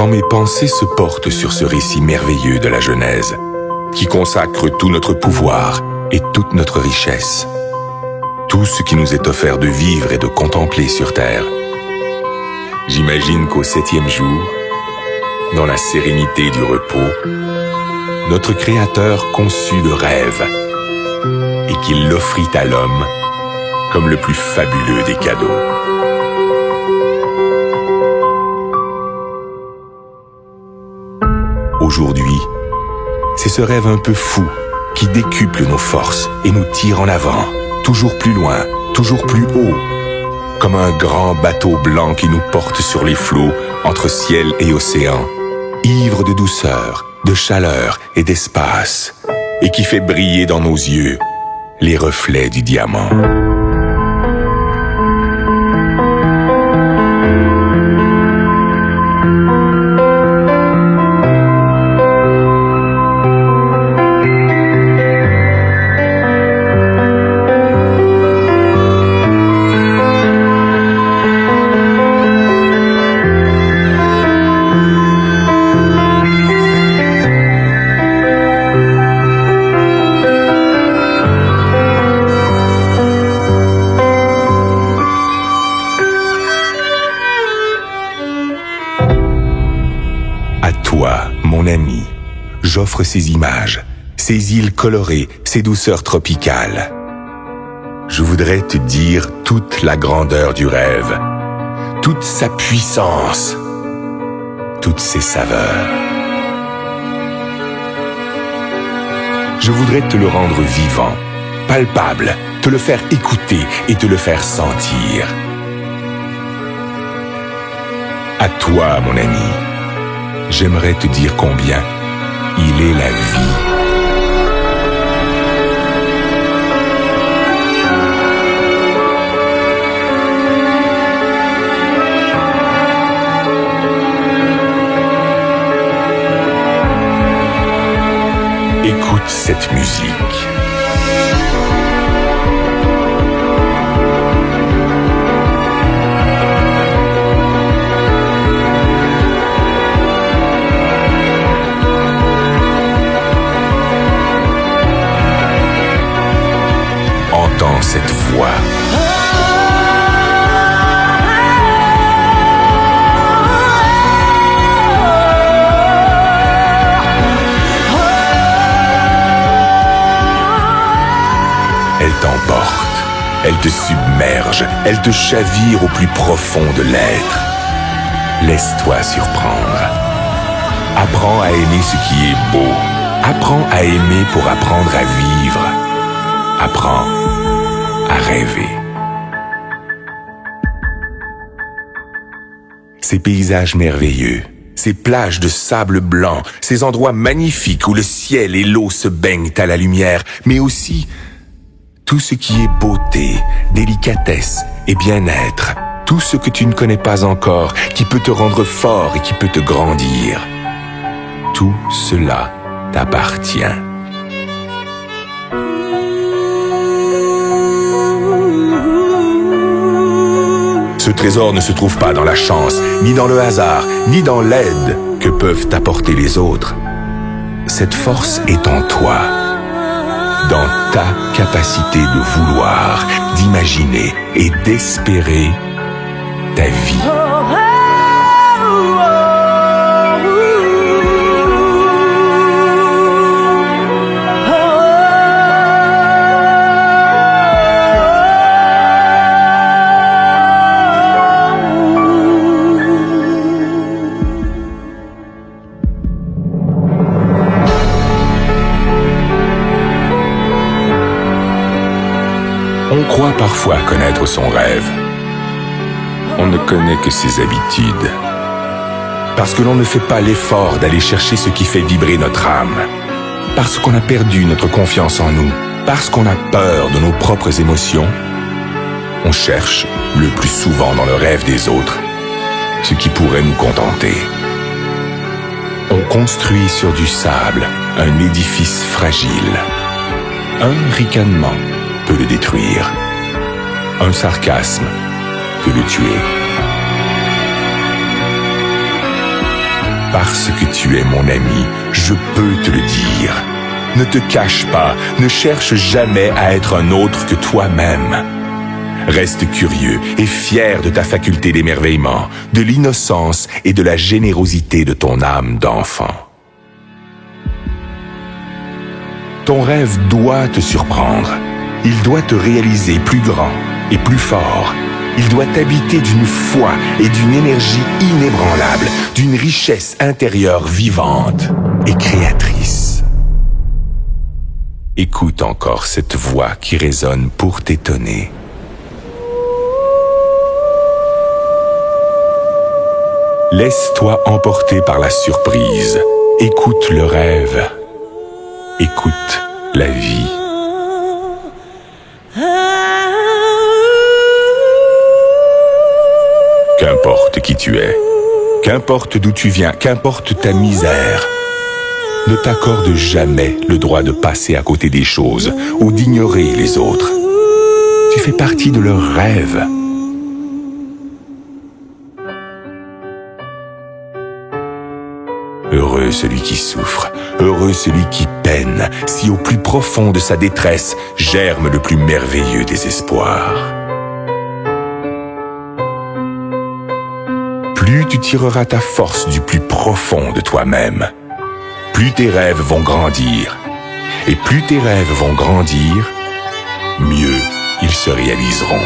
quand mes pensées se portent sur ce récit merveilleux de la Genèse, qui consacre tout notre pouvoir et toute notre richesse, tout ce qui nous est offert de vivre et de contempler sur terre. J'imagine qu'au 7e jour, dans la sérénité du repos, notre Créateur conçut le rêve et qu'il l'offrit à l'homme comme le plus fabuleux des cadeaux. Aujourd'hui, c'est ce rêve un peu fou qui décuple nos forces et nous tire en avant, toujours plus loin, toujours plus haut, comme un grand bateau blanc qui nous porte sur les flots entre ciel et océan, ivre de douceur, de chaleur et d'espace, et qui fait briller dans nos yeux les reflets du diamant. Toi, mon ami, j'offre ces images, ces îles colorées, ces douceurs tropicales. Je voudrais te dire toute la grandeur du rêve, toute sa puissance, toutes ses saveurs. Je voudrais te le rendre vivant, palpable, te le faire écouter et te le faire sentir. À toi, mon ami. J'aimerais te dire combien il est la vie. Écoute cette musique. Entends cette voix. Elle t'emporte, elle te submerge, elle te chavire au plus profond de l'être. Laisse-toi surprendre. Apprends à aimer ce qui est beau. Apprends à aimer pour apprendre à vivre. Apprends à rêver. Ces paysages merveilleux, ces plages de sable blanc, ces endroits magnifiques où le ciel et l'eau se baignent à la lumière, mais aussi tout ce qui est beauté, délicatesse et bien-être, tout ce que tu ne connais pas encore, qui peut te rendre fort et qui peut te grandir. Tout cela t'appartient. Ce trésor ne se trouve pas dans la chance, ni dans le hasard, ni dans l'aide que peuvent t'apporter les autres. Cette force est en toi, dans ta capacité de vouloir, d'imaginer et d'espérer ta vie. On croit parfois connaître son rêve. On ne connaît que ses habitudes. Parce que l'on ne fait pas l'effort d'aller chercher ce qui fait vibrer notre âme. Parce qu'on a perdu notre confiance en nous. Parce qu'on a peur de nos propres émotions. On cherche, le plus souvent dans le rêve des autres, ce qui pourrait nous contenter. On construit sur du sable un édifice fragile. Un ricanement peut le détruire. Un sarcasme peut le tuer. Parce que tu es mon ami, je peux te le dire. Ne te cache pas, ne cherche jamais à être un autre que toi-même. Reste curieux et fier de ta faculté d'émerveillement, de l'innocence et de la générosité de ton âme d'enfant. Ton rêve doit te surprendre. Il doit te réaliser plus grand et plus fort. Il doit t'habiter d'une foi et d'une énergie inébranlable, d'une richesse intérieure vivante et créatrice. Écoute encore cette voix qui résonne pour t'étonner. Laisse-toi emporter par la surprise. Écoute le rêve. Écoute la vie. Qu'importe qui tu es, qu'importe d'où tu viens, qu'importe ta misère, ne t'accorde jamais le droit de passer à côté des choses ou d'ignorer les autres. Tu fais partie de leurs rêves. Heureux celui qui souffre, heureux celui qui peine, si au plus profond de sa détresse germe le plus merveilleux des espoirs. Plus tu tireras ta force du plus profond de toi-même, plus tes rêves vont grandir. Et plus tes rêves vont grandir, mieux ils se réaliseront.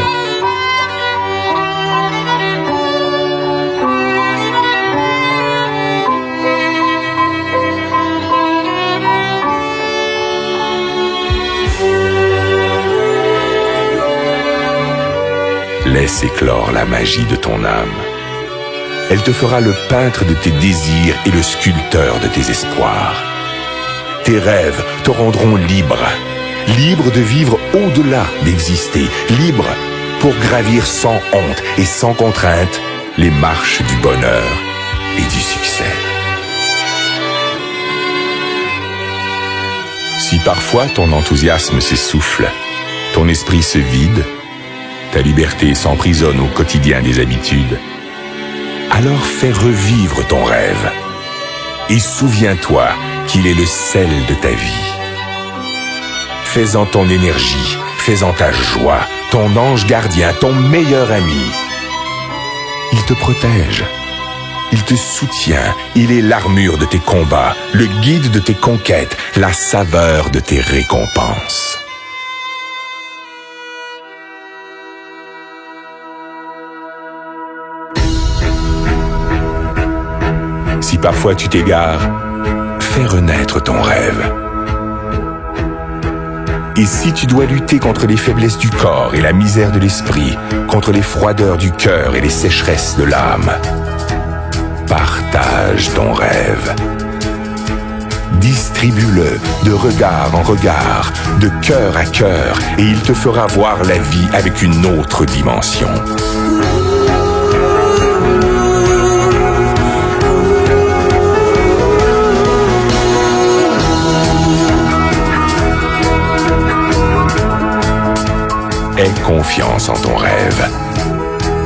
Laisse éclore la magie de ton âme. Elle te fera le peintre de tes désirs et le sculpteur de tes espoirs. Tes rêves te rendront libre, libre de vivre au-delà d'exister, libre pour gravir sans honte et sans contrainte les marches du bonheur et du succès. Si parfois ton enthousiasme s'essouffle, ton esprit se vide, ta liberté s'emprisonne au quotidien des habitudes, alors fais revivre ton rêve et souviens-toi qu'il est le sel de ta vie. Fais-en ton énergie, fais-en ta joie, ton ange gardien, ton meilleur ami. Il te protège, il te soutient, il est l'armure de tes combats, le guide de tes conquêtes, la saveur de tes récompenses. Si parfois tu t'égares, fais renaître ton rêve. Et si tu dois lutter contre les faiblesses du corps et la misère de l'esprit, contre les froideurs du cœur et les sécheresses de l'âme, partage ton rêve. Distribue-le de regard en regard, de cœur à cœur, et il te fera voir la vie avec une autre dimension. Aie confiance en ton rêve.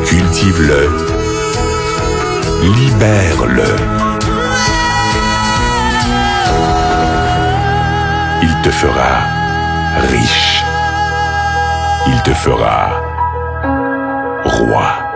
Cultive-le. Libère-le. Il te fera riche. Il te fera roi.